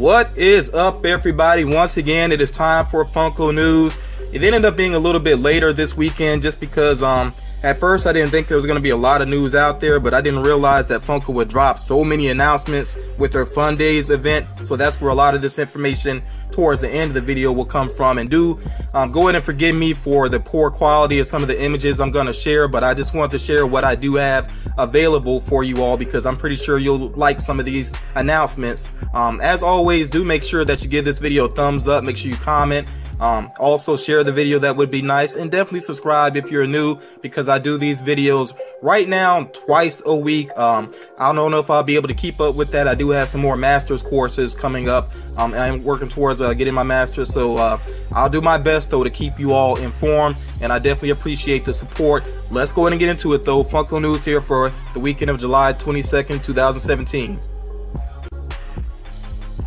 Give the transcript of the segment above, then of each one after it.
What is up, everybody? Once again, it is time for Funko News. It ended up being a little bit later this weekend just because at first I didn't think there was going to be a lot of news out there, but I didn't realize that Funko would drop so many announcements with their Fun Days event. So that's where a lot of this information towards the end of the video will come from. And do go ahead and forgive me for the poor quality of some of the images I'm going to share, but I just want to share what I do have available for you all because I'm pretty sure you'll like some of these announcements. As always, do make sure that you give this video a thumbs up, make sure you comment. Also share the video, that would be nice, and definitely subscribe if you're new because I do these videos right now twice a week. I don't know if I'll be able to keep up with that. I do have some more master's courses coming up. I'm working towards getting my master's, so I'll do my best though to keep you all informed, and I definitely appreciate the support. Let's go ahead and get into it though. Funko News here for the weekend of July 22nd, 2017.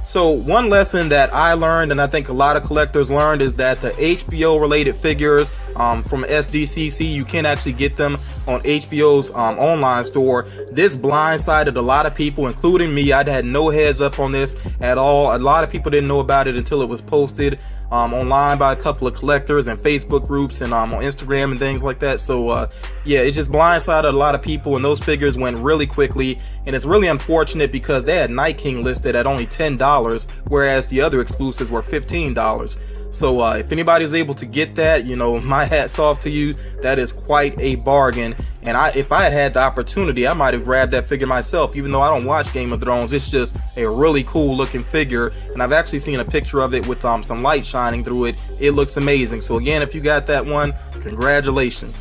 So one lesson that I learned, and I think a lot of collectors learned, is that the HBO related figures from SDCC, you can actually get them on HBO's online store. This blindsided a lot of people, including me. I had no heads up on this at all. A lot of people didn't know about it until it was posted online by a couple of collectors and Facebook groups and on Instagram and things like that. So yeah, it just blindsided a lot of people, and those figures went really quickly, and it's really unfortunate because they had Night King listed at only $10, whereas the other exclusives were $15. So if anybody's able to get that, you know, my hat's off to you. That is quite a bargain. And if I had had the opportunity, I might have grabbed that figure myself. Even though I don't watch Game of Thrones, it's just a really cool looking figure. And I've actually seen a picture of it with some light shining through it. It looks amazing. So again, if you got that one, congratulations.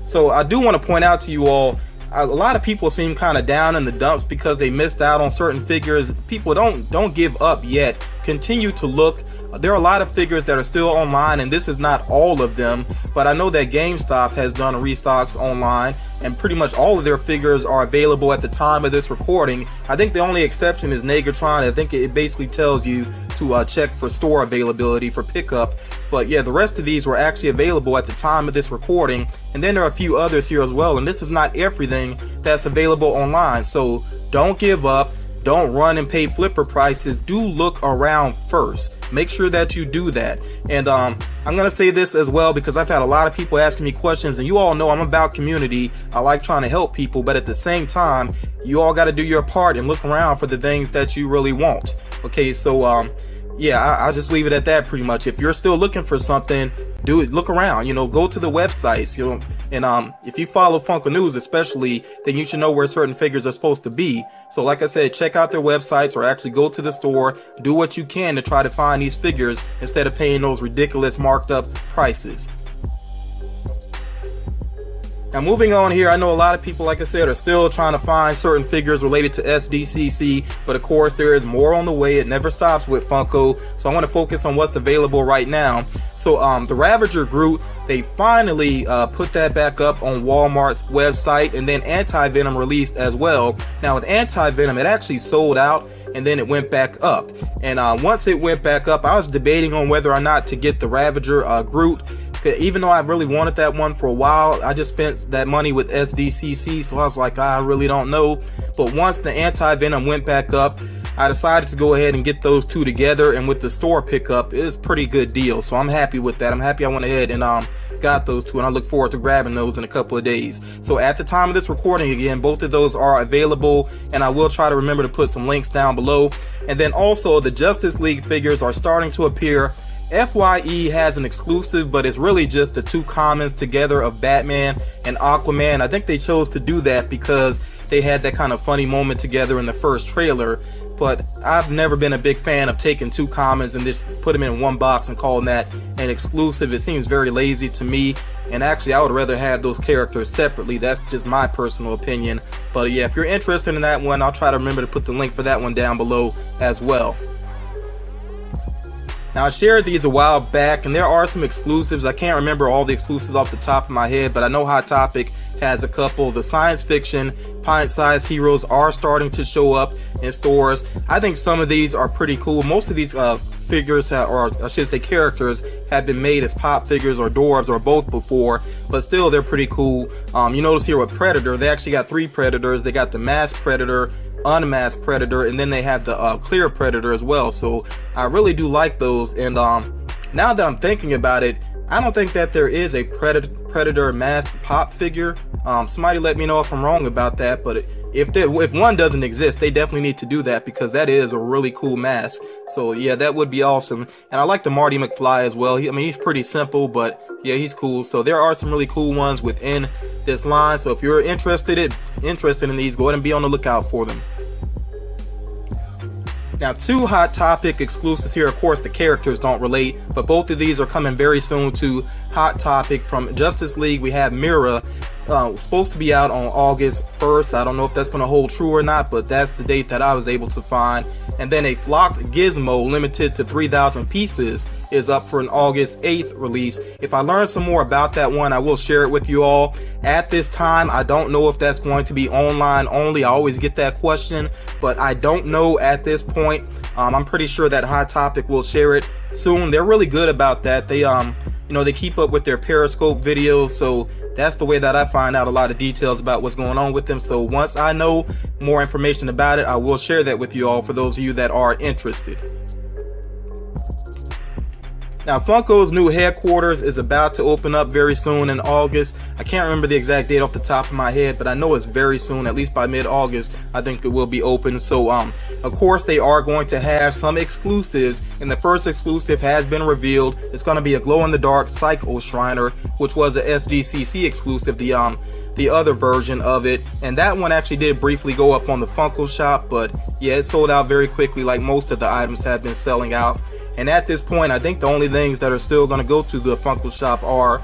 So I do want to point out to you all, a lot of people seem kind of down in the dumps because they missed out on certain figures. People, don't give up yet. Continue to look. There are a lot of figures that are still online, and this is not all of them, but I know that GameStop has done restocks online, and pretty much all of their figures are available at the time of this recording. I think the only exception is Negatron. I think it basically tells you to check for store availability for pickup, but yeah, the rest of these were actually available at the time of this recording. And then there are a few others here as well, and this is not everything that's available online. So don't give up. Don't run and pay flipper prices. Do look around first. Make sure that you do that. And I'm gonna say this as well because I've had a lot of people asking me questions, and you all know I'm about community. I like trying to help people, but at the same time, you all got to do your part and look around for the things that you really want. Okay, so yeah, I'll just leave it at that pretty much. If you're still looking for something, do it. Look around, you know, go to the websites, you know, and if you follow Funko News especially, then you should know where certain figures are supposed to be. So like I said, check out their websites or actually go to the store. Do what you can to try to find these figures instead of paying those ridiculous marked up prices. Now moving on here, I know a lot of people, like I said, are still trying to find certain figures related to SDCC, but of course there is more on the way. It never stops with Funko, so I want to focus on what's available right now. So the Ravager Groot, they finally put that back up on Walmart's website, and then Anti-Venom released as well. Now with Anti-Venom, it actually sold out, and then it went back up. And once it went back up, I was debating on whether or not to get the Ravager Groot. Even though I really wanted that one for a while, I just spent that money with SDCC, so I was like, I really don't know. But once the Anti-Venom went back up, I decided to go ahead and get those two together, and with the store pickup, it's a pretty good deal. So I'm happy with that. I'm happy I went ahead and got those two, and I look forward to grabbing those in a couple of days. So at the time of this recording, again, both of those are available, and I will try to remember to put some links down below. And then also the Justice League figures are starting to appear. FYE has an exclusive, but it's really just the two commons together of Batman and Aquaman. I think they chose to do that because they had that kind of funny moment together in the first trailer, but I've never been a big fan of taking two commons and just put them in one box and calling that an exclusive. It seems very lazy to me, and actually I would rather have those characters separately. That's just my personal opinion. But yeah, if you're interested in that one, I'll try to remember to put the link for that one down below as well. Now I shared these a while back, and there are some exclusives. I can't remember all the exclusives off the top of my head, but I know Hot Topic has a couple. The science fiction pint-sized heroes are starting to show up in stores. I think some of these are pretty cool. Most of these figures or I should say characters have been made as pop figures or dwarves or both before, but still they're pretty cool. You notice here with Predator, they actually got 3 Predators. They got the masked Predator, unmasked Predator, and then they have the clear Predator as well. So I really do like those. And now that I'm thinking about it, I don't think that there is a Predator masked pop figure. Somebody let me know if I'm wrong about that, but if one doesn't exist, they definitely need to do that, because that is a really cool mask. So yeah, that would be awesome. And I like the Marty McFly as well. I mean, he's pretty simple, but yeah, he's cool. So there are some really cool ones within this line. So if you're interested in these, go ahead and be on the lookout for them. Now, 2 Hot Topic exclusives here. Of course, the characters don't relate, but both of these are coming very soon to Hot Topic. From Justice League, we have Mira, supposed to be out on August 1st. I don't know if that's going to hold true or not, but that's the date that I was able to find. And then a Flux Gizmo limited to 3,000 pieces is up for an August 8th release. If I learn some more about that one, I will share it with you all. At this time, I don't know if that's going to be online only. I always get that question, but I don't know at this point. I'm pretty sure that Hot Topic will share it soon. They're really good about that. They they keep up with their Periscope videos, so that's the way that I find out a lot of details about what's going on with them. So once I know more information about it, I will share that with you all, for those of you that are interested. Now, Funko's new headquarters is about to open up very soon in August. I can't remember the exact date off the top of my head, but I know it's very soon, at least by mid-August. I think it will be open. So, of course, they are going to have some exclusives, and the first exclusive has been revealed. It's going to be a glow-in-the-dark Psycho Shriner, which was a SDCC exclusive, the other version of it, and that one actually did briefly go up on the Funko shop, but yeah, it sold out very quickly, like most of the items have been selling out. And at this point, I think the only things that are still going to go to the Funko shop are,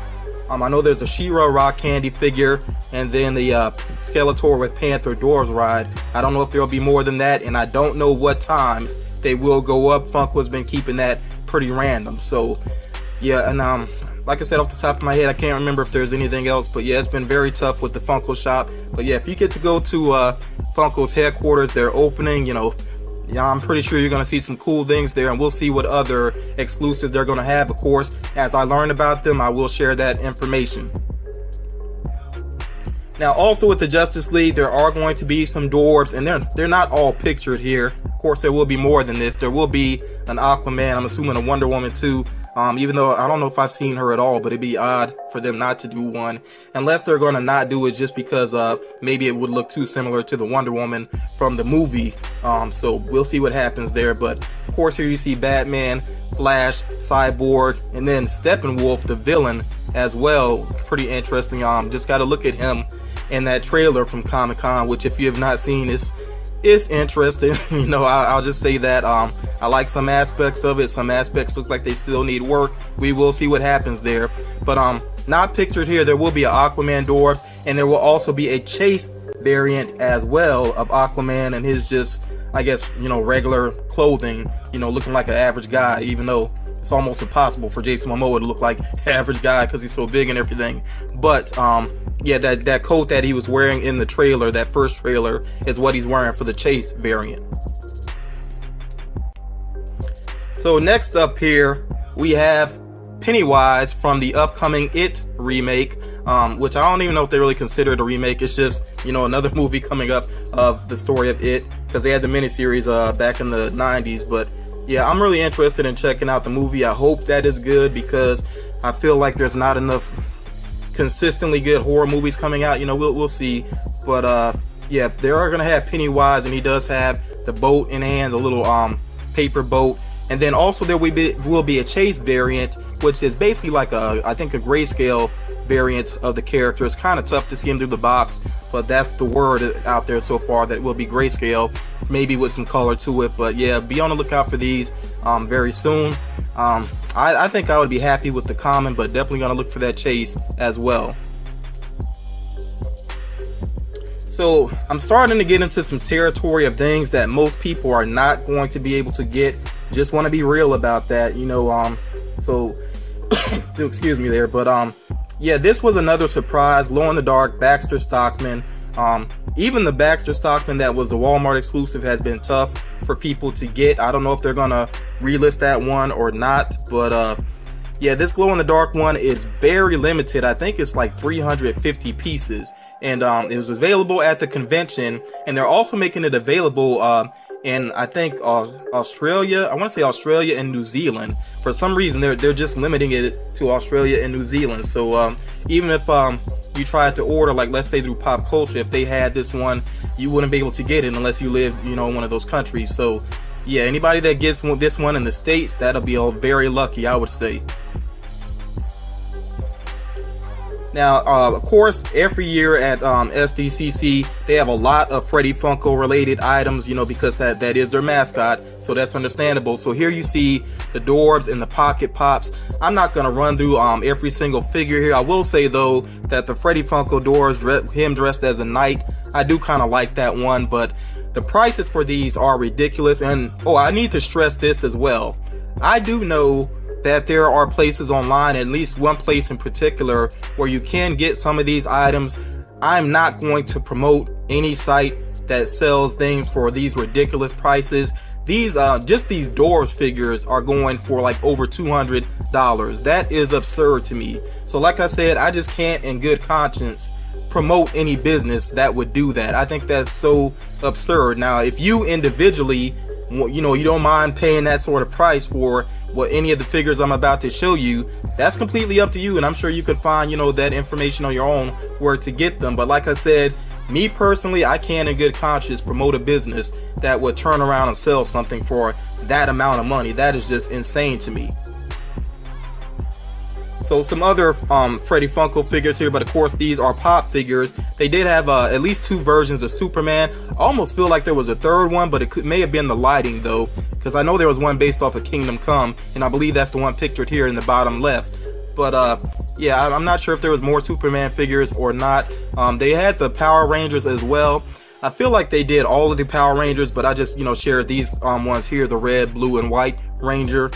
I know there's a She-Ra Rock Candy figure, and then the Skeletor with Panther Dwarves Ride. I don't know if there'll be more than that, and I don't know what times they will go up. Funko's been keeping that pretty random. So yeah, and like I said, off the top of my head, I can't remember if there's anything else, but yeah, it's been very tough with the Funko shop. But yeah, if you get to go to Funko's headquarters, they're opening, yeah, I'm pretty sure you're going to see some cool things there, and we'll see what other exclusives they're going to have. Of course, as I learn about them, I will share that information. Now, also with the Justice League, there are going to be some dwarves, and they're not all pictured here. Of course, there will be more than this. There will be an Aquaman, I'm assuming a Wonder Woman too. Even though I don't know if I've seen her at all, but it'd be odd for them not to do one, unless they're going to not do it just because maybe it would look too similar to the Wonder Woman from the movie. So we'll see what happens there. But of course, here you see Batman, Flash, Cyborg, and then Steppenwolf, the villain, as well. Pretty interesting. Just got to look at him in that trailer from Comic-Con, which if you have not seen, it's interesting. I'll just say that I like some aspects of it. Some aspects look like they still need work. We will see what happens there. But not pictured here, there will be an Aquaman dwarf, and there will also be a Chase variant as well of Aquaman and his just, I guess, regular clothing, looking like an average guy, even though it's almost impossible for Jason Momoa to look like an average guy because he's so big and everything. But yeah, that coat that he was wearing in the trailer, that first trailer, is what he's wearing for the Chase variant. So next up here, we have Pennywise from the upcoming It remake, which I don't even know if they really consider it a remake. It's just, another movie coming up of the story of It, because they had the miniseries back in the 90s. But yeah, I'm really interested in checking out the movie. I hope that is good, because I feel like there's not enough consistently good horror movies coming out. We'll see. But yeah, they are gonna have Pennywise, and he does have the boat in hand, the little paper boat. And then also there will be a Chase variant, which is basically like I think a grayscale variant of the character. It's kind of tough to see him through the box, but that's the word out there so far, that it will be grayscale, maybe with some color to it. But yeah, be on the lookout for these very soon. I think I would be happy with the common, but definitely gonna look for that Chase as well. So I'm starting to get into some territory of things that most people are not going to be able to get. Just want to be real about that, so excuse me there. But yeah, this was another surprise glow in the dark Baxter Stockman Even the Baxter Stockman that was the Walmart exclusive has been tough for people to get. I don't know if they're gonna relist that one or not, but yeah, this glow-in-the-dark one is very limited. I think it's like 350 pieces, and it was available at the convention, and they're also making it available in, I think, Australia. I want to say Australia and New Zealand. For some reason, they're just limiting it to Australia and New Zealand. So even if you tried to order, like let's say through Pop Culture, if they had this one, you wouldn't be able to get it unless you live, you know, in one of those countries. So yeah, anybody that gets this one in the States, that'll be all very lucky, I would say. Now, of course, every year at SDCC, they have a lot of Freddy Funko related items, you know, because that is their mascot, so that's understandable. So here you see the Dorbs and the Pocket Pops. I'm not going to run through every single figure here. I will say, though, that the Freddy Funko Dorbs, him dressed as a knight, I do kind of like that one, but the prices for these are ridiculous. And, oh, I need to stress this as well. I do know that there are places online, at least one place in particular, where you can get some of these items. I'm not going to promote any site that sells things for these ridiculous prices. These just these Dorbs figures are going for like over $200. That is absurd to me. So like I said, I just can't in good conscience promote any business that would do that. I think that's so absurd. Now, if you individually, you know, you don't mind paying that sort of price for what any of the figures I'm about to show you, that's completely up to you, and I'm sure you could find, you know, that information on your own where to get them. But like I said, me personally, I can't in good conscience promote a business that would turn around and sell something for that amount of money. That is just insane to me. So some other Freddy Funko figures here, but of course these are pop figures. They did have at least 2 versions of Superman. I almost feel like there was a third one, but it may have been the lighting though, because I know there was one based off of Kingdom Come, and I believe that's the one pictured here in the bottom left. But yeah, I'm not sure if there was more Superman figures or not. They had the Power Rangers as well. I feel like they did all of the Power Rangers, but I just, you know, shared these ones here, the red, blue, and white Ranger.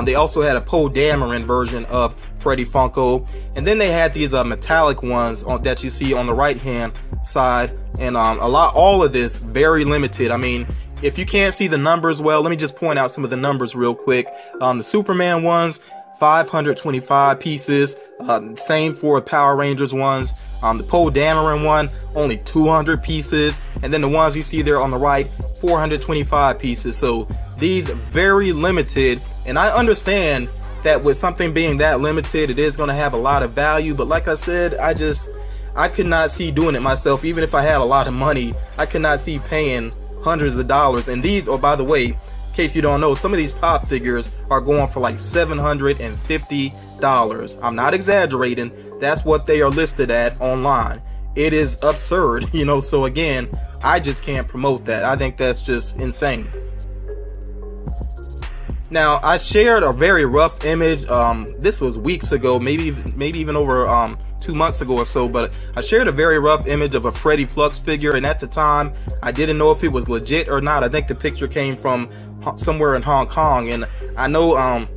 They also had a Poe Dameron version of Freddy Funko, and then they had these metallic ones that you see on the right hand side, and all of this very limited. I mean, if you can't see the numbers well, let me just point out some of the numbers real quick. The Superman ones, 525 pieces. Same for Power Rangers ones. The Poe Dameron one, only 200 pieces, and then the ones you see there on the right, 425 pieces. So these very limited, and I understand that with something being that limited, it is going to have a lot of value, but like I said, I could not see doing it myself. Even if I had a lot of money, I could not see paying hundreds of dollars. And these, oh, by the way, in case you don't know, some of these pop figures are going for like $750. I'm not exaggerating. That's what they are listed at online. It is absurd, you know. So again, I just can't promote that. I think that's just insane. Now, I shared a very rough image. This was weeks ago, maybe even over 2 months ago or so, but I shared a very rough image of a Freddy Flux figure, and at the time I didn't know if it was legit or not. I think the picture came from somewhere in Hong Kong, and I know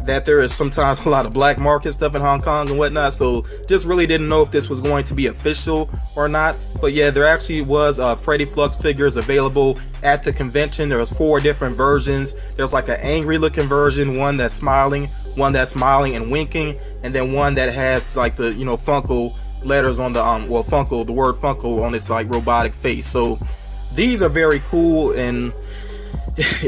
that there is sometimes a lot of black market stuff in Hong Kong and whatnot, so just really didn't know if this was going to be official or not. But yeah, there actually was Freddy Flux figures available at the convention. There was 4 different versions. There's like an angry looking version, one that's smiling and winking, and then one that has like the, you know, Funko letters on the well, Funko, the word Funko on its like robotic face. So these are very cool and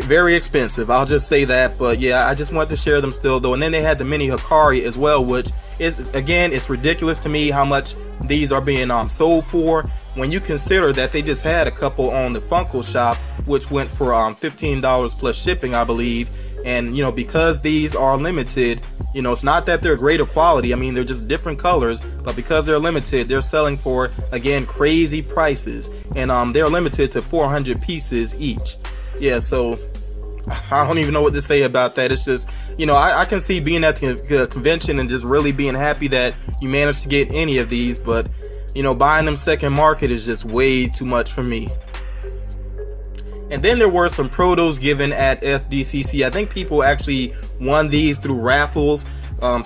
very expensive, I'll just say that. But yeah, I just wanted to share them still though. And then they had the mini Hikari as well, which is, again, it's ridiculous to me how much these are being sold for, when you consider that they just had a couple on the Funko shop which went for $15 plus shipping, I believe. And you know, because these are limited, you know, it's not that they're greater quality, I mean, they're just different colors, but because they're limited, they're selling for, again, crazy prices. And they're limited to 400 pieces each. Yeah, so I don't even know what to say about that. It's just, you know, I can see being at the convention and just really being happy that you managed to get any of these, but you know, buying them second market is just way too much for me. And then there were some Protos given at SDCC. I think people actually won these through raffles.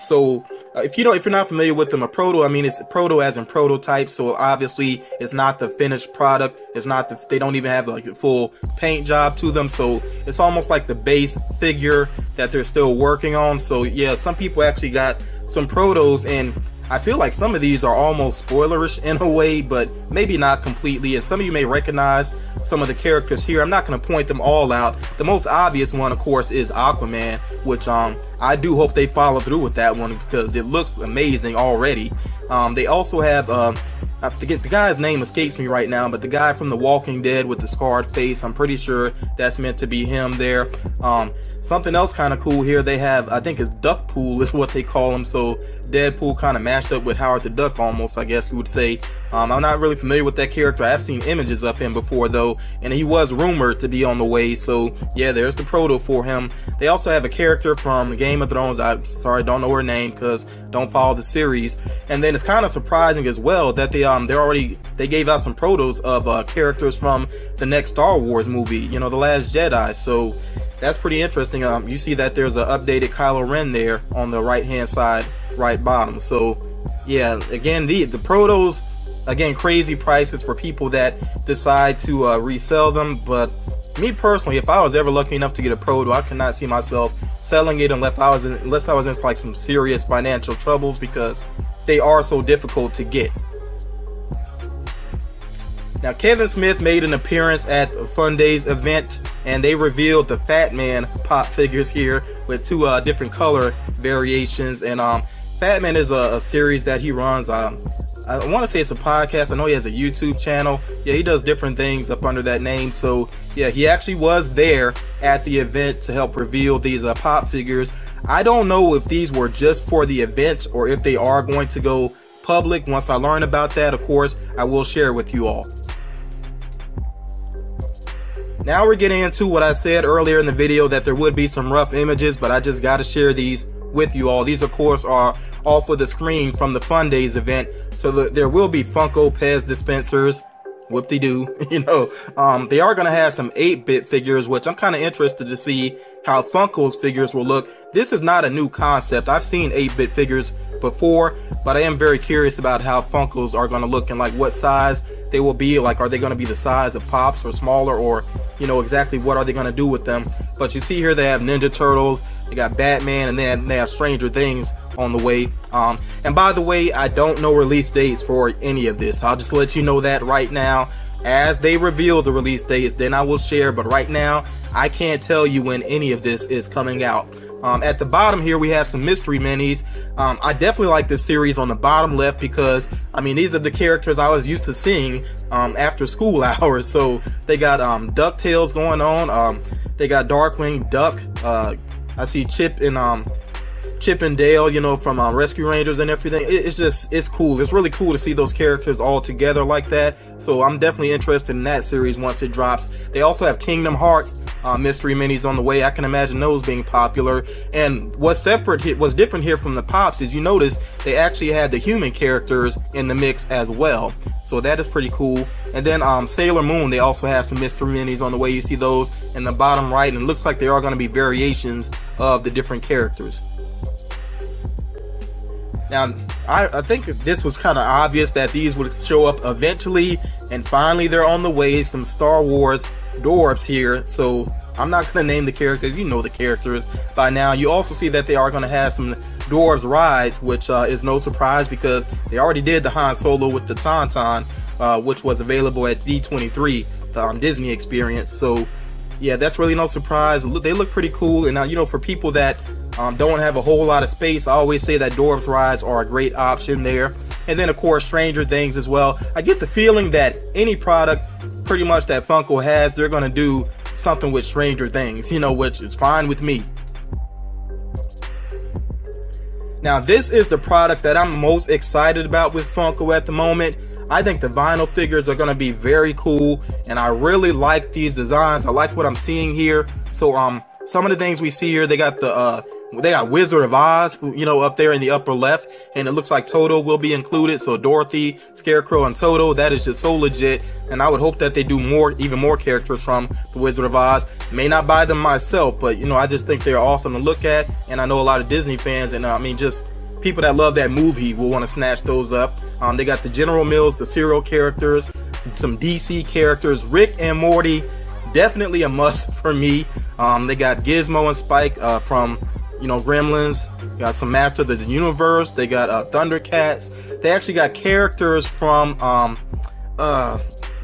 So if you're not familiar with them, a proto, I mean, it's proto as in prototype, so obviously it's not the finished product. It's not they don't even have like a full paint job to them, so it's almost like the base figure that they're still working on. So yeah, some people actually got some protos, and I feel like some of these are almost spoilerish in a way, but maybe not completely. And some of you may recognize some of the characters here. I'm not going to point them all out. The most obvious one, of course, is Aquaman, which I do hope they follow through with that one because it looks amazing already. They also have, I forget, the guy's name escapes me right now, but the guy from The Walking Dead with the scarred face, I'm pretty sure that's meant to be him there. Something else kind of cool here, they have, I think it's Duckpool is what they call him, so Deadpool kind of mashed up with Howard the Duck almost, I guess you would say. I'm not really familiar with that character. I have seen images of him before though, and he was rumored to be on the way, so yeah, there's the proto for him. They also have a character from Game of Thrones, I'm sorry, don't know her name because don't follow the series. And then it's kind of surprising as well that they gave out some protos of characters from the next Star Wars movie, you know, The Last Jedi, so that's pretty interesting. You see that there's an updated Kylo Ren there on the right hand side, right bottom. So yeah, again, the protos, again, crazy prices for people that decide to resell them. But me personally, if I was ever lucky enough to get a proto, I cannot see myself selling it unless I was in like some serious financial troubles, because they are so difficult to get. Now, Kevin Smith made an appearance at Fun Days event, and they revealed the Fat Man pop figures here with two different color variations. And Fat Man is a series that he runs. I want to say it's a podcast. I know he has a YouTube channel. Yeah, he does different things up under that name. So yeah, he actually was there at the event to help reveal these pop figures. I don't know if these were just for the event or if they are going to go public. Once I learn about that, of course, I will share with you all. Now we're getting into what I said earlier in the video, that there would be some rough images, but I just got to share these with you all. These, of course, are off of the screen from the Fun Days event. So there will be Funko Pez dispensers. Whoop-de-doo. You know, they are going to have some 8-bit figures, which I'm kind of interested to see how Funko's figures will look. This is not a new concept. I've seen 8-bit figures before, but I am very curious about how Funkos are going to look and like what size they will be. Like, are they going to be the size of Pops or smaller, or you know, exactly what are they going to do with them? But you see here they have Ninja Turtles, they got Batman, and then they have Stranger Things on the way. And by the way, I don't know release dates for any of this. I'll just let you know that right now. As they reveal the release dates, then I will share, but right now I can't tell you when any of this is coming out. At the bottom here we have some mystery minis. I definitely like this series on the bottom left because, I mean, these are the characters I was used to seeing after school hours. So they got DuckTales going on, they got Darkwing Duck, I see Chip and Dale, you know, from Rescue Rangers and everything. It's cool. It's really cool to see those characters all together like that. So I'm definitely interested in that series once it drops. They also have Kingdom Hearts mystery minis on the way. I can imagine those being popular. And what's different here from the Pops is, you notice they actually had the human characters in the mix as well. So that is pretty cool. And then Sailor Moon, they also have some mystery minis on the way. You see those in the bottom right, and it looks like there are going to be variations of the different characters. Now, I think this was kind of obvious that these would show up eventually, and finally they're on the way. Some Star Wars dwarves here, so I'm not going to name the characters. You know the characters by now. You also see that they are going to have some dwarves rides, which is no surprise because they already did the Han Solo with the Tauntaun, which was available at D23, the Disney experience. So yeah, that's really no surprise. They look pretty cool. And you know, for people that don't have a whole lot of space, I always say that dwarves rides are a great option there. And then of course Stranger Things as well. I get the feeling that any product pretty much that Funko has, they're gonna do something with Stranger Things, you know, which is fine with me. Now this is the product that I'm most excited about with Funko at the moment. I think the vinyl figures are going to be very cool, and I really like these designs. I like what I'm seeing here. So some of the things we see here, they got Wizard of Oz, you know, up there in the upper left, and it looks like Toto will be included. So Dorothy, Scarecrow, and Toto, that is just so legit, and I would hope that they do even more characters from the Wizard of Oz. May not buy them myself, but you know, I just think they're awesome to look at, and I know a lot of Disney fans, and I mean, just people that love that movie will want to snatch those up. They got the General Mills, the serial characters, some DC characters. Rick and Morty, definitely a must for me. They got Gizmo and Spike from, you know, Gremlins. Got some Master of the Universe. They got Thundercats. They actually got characters from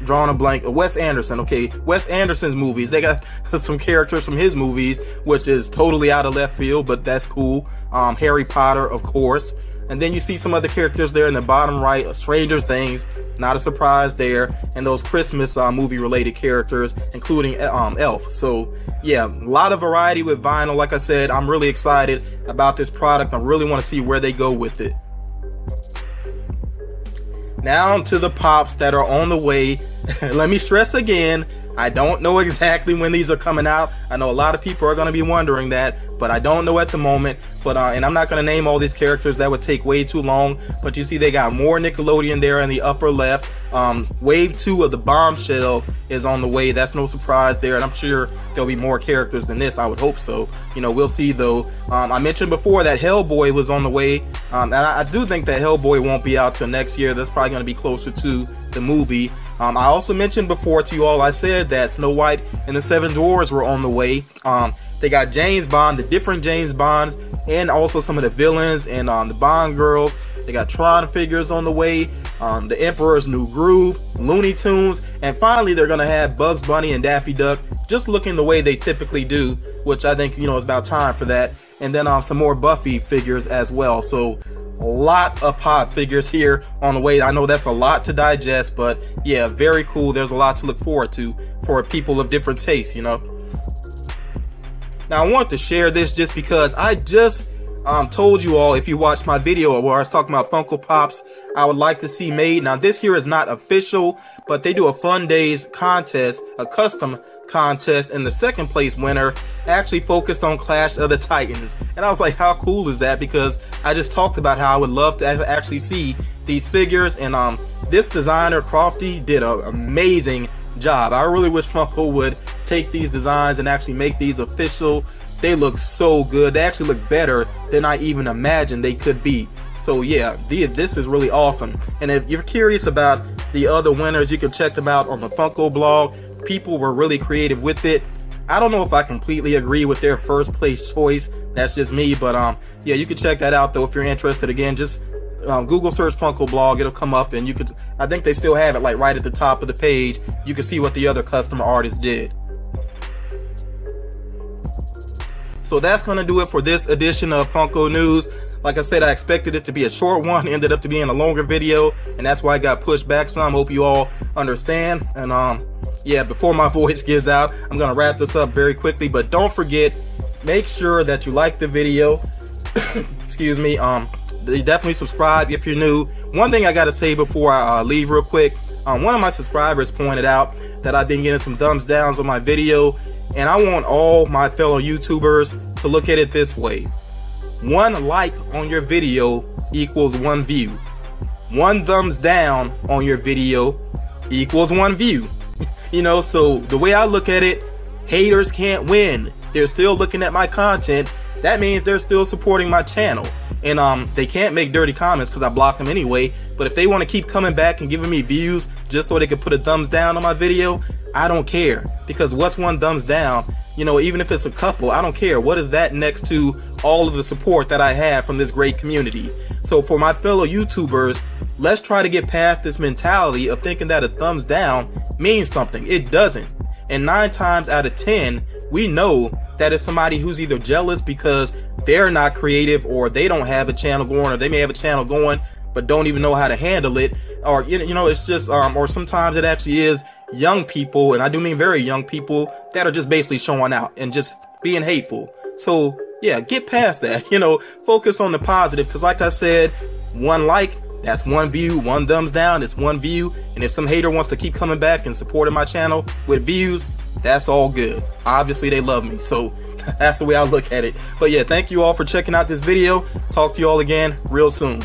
drawing a blank, Wes Anderson. Okay, Wes Anderson's movies. They got some characters from his movies, which is totally out of left field, but that's cool. Harry Potter, of course. And then you see some other characters there in the bottom right, Stranger Things, not a surprise there, and those Christmas movie related characters, including Elf. So yeah, a lot of variety with vinyl. Like I said, I'm really excited about this product. I really want to see where they go with it. Now to the pops that are on the way. Let me stress again, I don't know exactly when these are coming out. I know a lot of people are going to be wondering that, but I don't know at the moment. But and I'm not going to name all these characters, that would take way too long. But you see they got more Nickelodeon there in the upper left. Wave 2 of the Bombshells is on the way. That's no surprise there, and I'm sure there'll be more characters than this. I would hope so. You know, we'll see though. I mentioned before that Hellboy was on the way, and I do think that Hellboy won't be out till next year. That's probably going to be closer to the movie. I also mentioned before to you all, I said that Snow White and the Seven Dwarfs were on the way. They got James Bond, the different James Bonds, and also some of the villains and the Bond girls. They got Tron figures on the way, the Emperor's New Groove, Looney Tunes, and finally they're gonna have Bugs Bunny and Daffy Duck just looking the way they typically do, which I think, you know, it's about time for that. And then some more Buffy figures as well. So a lot of pop figures here on the way. I know that's a lot to digest, but yeah, very cool. There's a lot to look forward to for people of different tastes, you know. Now I want to share this just because I just told you all, if you watched my video where I was talking about Funko Pops I would like to see made. Now this here is not official, but they do a Fun Days contest, a custom contest, and the second place winner actually focused on Clash of the Titans. And I was like, how cool is that? Because I just talked about how I would love to actually see these figures, and this designer Crofty did an amazing job. I really wish Funko would take these designs and actually make these official. They look so good. They actually look better than I even imagined they could be. So yeah, this is really awesome. And if you're curious about the other winners, you can check them out on the Funko blog. People were really creative with it. I don't know if I completely agree with their first place choice. That's just me, but yeah, you can check that out though if you're interested. Again, just Google search Funko blog, it'll come up, and you could, I think they still have it like right at the top of the page. You can see what the other customer artists did. So that's gonna do it for this edition of Funko News. Like I said, I expected it to be a short one, ended up to being a longer video, and that's why I got pushed back some. Hope you all understand. And yeah, before my voice gives out, I'm gonna wrap this up very quickly, but don't forget, make sure that you like the video. Excuse me. Definitely subscribe if you're new. One thing I gotta say before I leave real quick, one of my subscribers pointed out that I've been getting some thumbs downs on my video, and I want all my fellow YouTubers to look at it this way. 1 like on your video equals 1 view. 1 thumbs down on your video equals 1 view. You know, so the way I look at it, haters can't win. They're still looking at my content. That means they're still supporting my channel. And they can't make dirty comments because I block them anyway. But if they want to keep coming back and giving me views just so they can put a thumbs down on my video, I don't care. Because what's 1 thumbs down? You know, even if it's a couple, I don't care. What is that next to all of the support that I have from this great community? So for my fellow YouTubers, let's try to get past this mentality of thinking that a thumbs down means something. It doesn't. And 9 times out of 10, we know that it's somebody who's either jealous because they're not creative, or they don't have a channel going, or they may have a channel going but don't even know how to handle it, or you know, it's just or sometimes it actually is young people, and I do mean very young people, that are just basically showing out and just being hateful. So yeah, get past that. You know, focus on the positive, because like I said, 1 like, that's 1 view. 1 thumbs down, it's 1 view. And if some hater wants to keep coming back and supporting my channel with views, that's all good. Obviously they love me, so that's the way I look at it. But yeah, thank you all for checking out this video. Talk to you all again real soon.